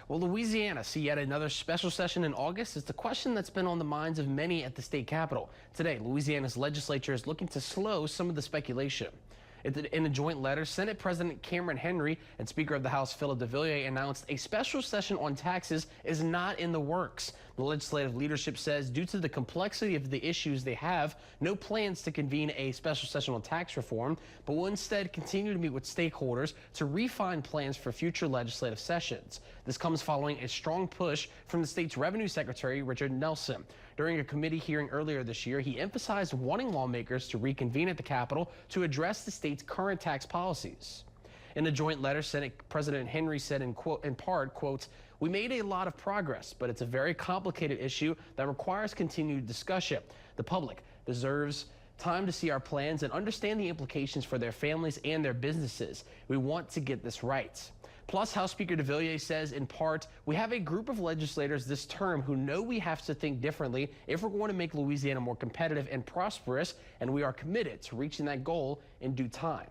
Will Louisiana see yet another special session in August? It's the question that's been on the minds of many at the state capitol. Today, Louisiana's legislature is looking to slow some of the speculation. In a joint letter, Senate President Cameron Henry and Speaker of the House Philip DeVilliers announced a special session on taxes is not in the works. The legislative leadership says due to the complexity of the issues they have, no plans to convene a special session on tax reform, but will instead continue to meet with stakeholders to refine plans for future legislative sessions. This comes following a strong push from the state's Revenue Secretary, Richard Nelson. During a committee hearing earlier this year, he emphasized wanting lawmakers to reconvene at the Capitol to address the state's current tax policies. In a joint letter, Senate President Henry said in part, quote, "We made a lot of progress, but it's a very complicated issue that requires continued discussion. The public deserves time to see our plans and understand the implications for their families and their businesses. We want to get this right." Plus, House Speaker DeVilliers says in part, "We have a group of legislators this term who know we have to think differently if we're going to make Louisiana more competitive and prosperous, and we are committed to reaching that goal in due time."